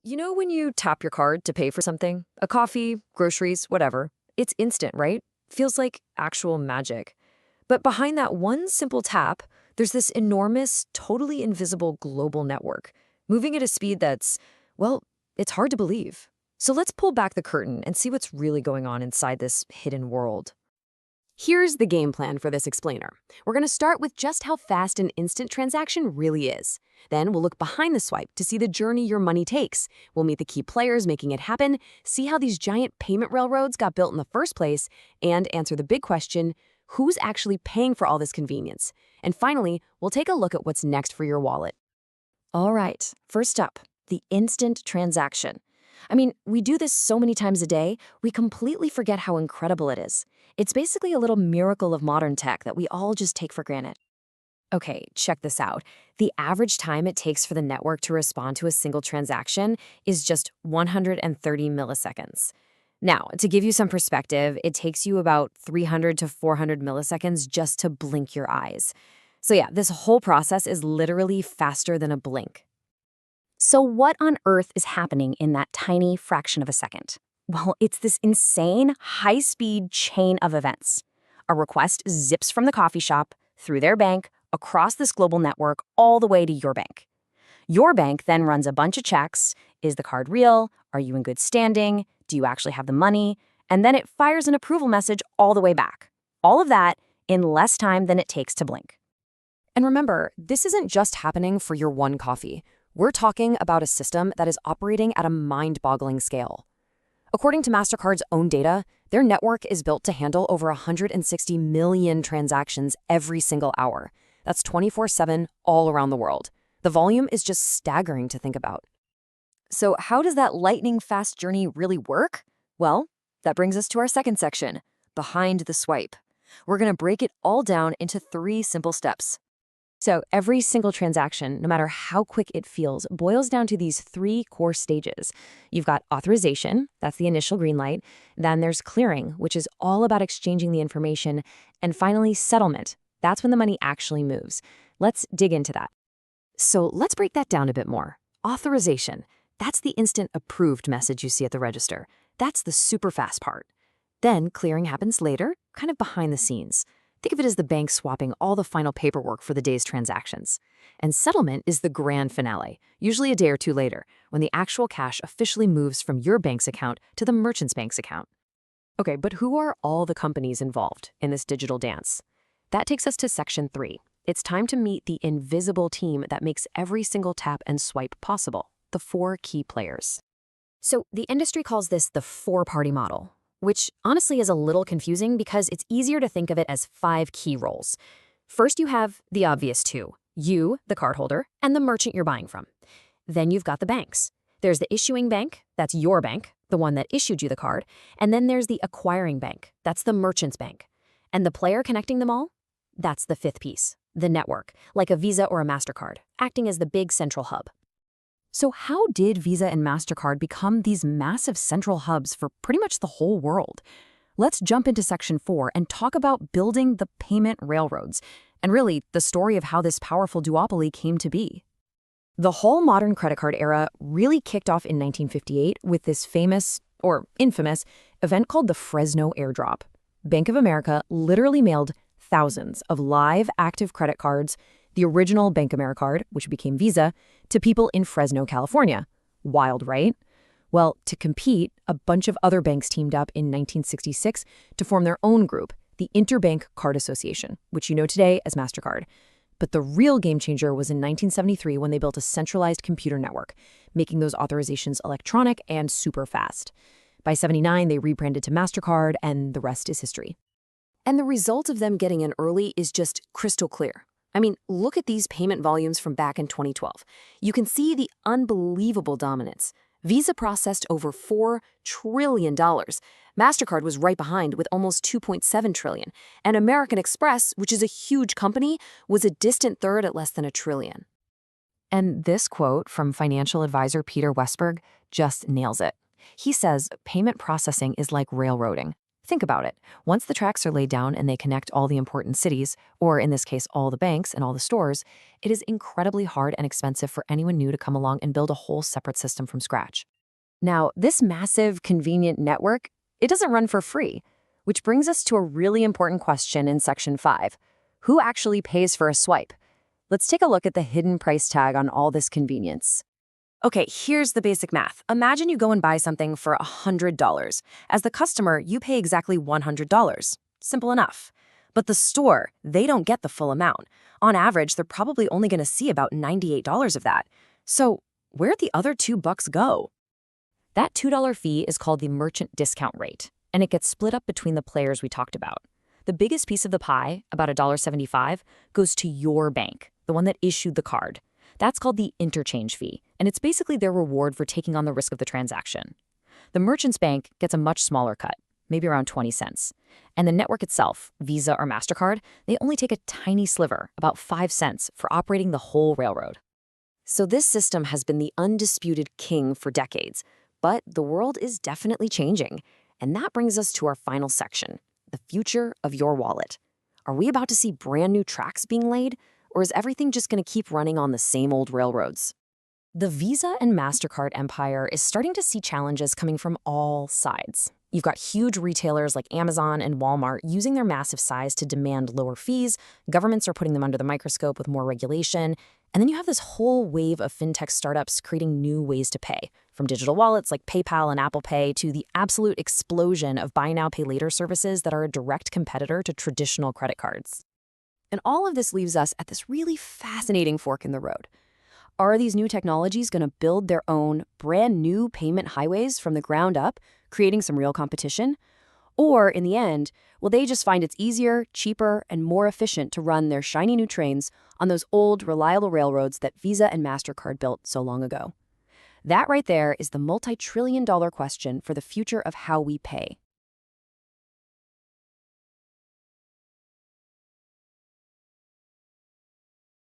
You know when you tap your card to pay for something? A coffee, groceries, whatever. It's instant, right? Feels like actual magic. But behind that one simple tap, there's this enormous, totally invisible global network, moving at a speed that's, well, it's hard to believe. So let's pull back the curtain and see what's really going on inside this hidden world. Here's the game plan for this explainer. We're going to start with just how fast an instant transaction really is. Then we'll look behind the swipe to see the journey your money takes. We'll meet the key players making it happen, see how these giant payment railroads got built in the first place, and answer the big question, who's actually paying for all this convenience? And finally, we'll take a look at what's next for your wallet. All right, first up, the instant transaction. I mean, we do this so many times a day, we completely forget how incredible it is. It's basically a little miracle of modern tech that we all just take for granted. Okay, check this out. The average time it takes for the network to respond to a single transaction is just 130 milliseconds. Now, to give you some perspective, it takes you about 300 to 400 milliseconds just to blink your eyes. So yeah, this whole process is literally faster than a blink. So what on earth is happening in that tiny fraction of a second? Well, it's this insane, high-speed chain of events. A request zips from the coffee shop, through their bank, across this global network, all the way to your bank. Your bank then runs a bunch of checks. Is the card real? Are you in good standing? Do you actually have the money? And then it fires an approval message all the way back. All of that in less time than it takes to blink. And remember, this isn't just happening for your one coffee. We're talking about a system that is operating at a mind-boggling scale. According to Mastercard's own data, their network is built to handle over 160 million transactions every single hour. That's 24/7 all around the world. The volume is just staggering to think about. So how does that lightning-fast journey really work? Well, that brings us to our second section, behind the swipe. We're going to break it all down into 3 simple steps. So every single transaction, no matter how quick it feels, boils down to these 3 core stages. You've got authorization, that's the initial green light. Then there's clearing, which is all about exchanging the information. And finally, settlement. That's when the money actually moves. Let's dig into that. So let's break that down a bit more. Authorization, that's the instant approved message you see at the register. That's the super fast part. Then clearing happens later, kind of behind the scenes. Think of it as the bank swapping all the final paperwork for the day's transactions. And settlement is the grand finale, usually a day or 2 later, when the actual cash officially moves from your bank's account to the merchant's bank's account. Okay, but who are all the companies involved in this digital dance? That takes us to section 3. It's time to meet the invisible team that makes every single tap and swipe possible, the 4 key players. So the industry calls this the 4-party model, which honestly is a little confusing because it's easier to think of it as 5 key roles. First, you have the obvious 2, you, the cardholder, and the merchant you're buying from. Then you've got the banks. There's the issuing bank, that's your bank, the one that issued you the card, and then there's the acquiring bank, that's the merchant's bank. And the player connecting them all? That's the 5th piece, the network, like a Visa or a Mastercard, acting as the big central hub. So how did Visa and Mastercard become these massive central hubs for pretty much the whole world? Let's jump into section 4 and talk about building the payment railroads, and really the story of how this powerful duopoly came to be. The whole modern credit card era really kicked off in 1958 with this famous, or infamous, event called the Fresno airdrop. Bank of America literally mailed thousands of live active credit cards, the original Bank Americard, which became Visa, to people in Fresno, California. Wild, right? Well, to compete, a bunch of other banks teamed up in 1966 to form their own group, the Interbank Card Association, which you know today as MasterCard. But the real game changer was in 1973 when they built a centralized computer network, making those authorizations electronic and super fast. By '79, they rebranded to MasterCard, and the rest is history. And the result of them getting in early is just crystal clear. I mean, look at these payment volumes from back in 2012. You can see the unbelievable dominance. Visa processed over $4 trillion. MasterCard was right behind with almost $2.7 trillion. And American Express, which is a huge company, was a distant third at less than $1 trillion. And this quote from financial advisor Peter Westberg just nails it. He says payment processing is like railroading. Think about it. Once the tracks are laid down and they connect all the important cities, or in this case, all the banks and all the stores, it is incredibly hard and expensive for anyone new to come along and build a whole separate system from scratch. Now, this massive, convenient network, it doesn't run for free, which brings us to a really important question in Section 5. Who actually pays for a swipe? Let's take a look at the hidden price tag on all this convenience. Okay, here's the basic math. Imagine you go and buy something for $100. As the customer, you pay exactly $100. Simple enough. But the store, they don't get the full amount. On average, they're probably only going to see about $98 of that. So where'd the other $2 go? That $2 fee is called the merchant discount rate, and it gets split up between the players we talked about. The biggest piece of the pie, about $1.75, goes to your bank, the one that issued the card. That's called the interchange fee, and it's basically their reward for taking on the risk of the transaction. The merchant's bank gets a much smaller cut, maybe around 20 cents. And the network itself, Visa or Mastercard, they only take a tiny sliver, about 5 cents, for operating the whole railroad. So this system has been the undisputed king for decades, but the world is definitely changing. And that brings us to our final section, the future of your wallet. Are we about to see brand new tracks being laid? Or is everything just going to keep running on the same old railroads? The Visa and Mastercard empire is starting to see challenges coming from all sides. You've got huge retailers like Amazon and Walmart using their massive size to demand lower fees. Governments are putting them under the microscope with more regulation. And then you have this whole wave of fintech startups creating new ways to pay, from digital wallets like PayPal and Apple Pay to the absolute explosion of buy now, pay later services that are a direct competitor to traditional credit cards. And all of this leaves us at this really fascinating fork in the road. Are these new technologies going to build their own brand new payment highways from the ground up, creating some real competition? Or, in the end, will they just find it's easier, cheaper, and more efficient to run their shiny new trains on those old, reliable railroads that Visa and Mastercard built so long ago? That right there is the multi-trillion-dollar question for the future of how we pay.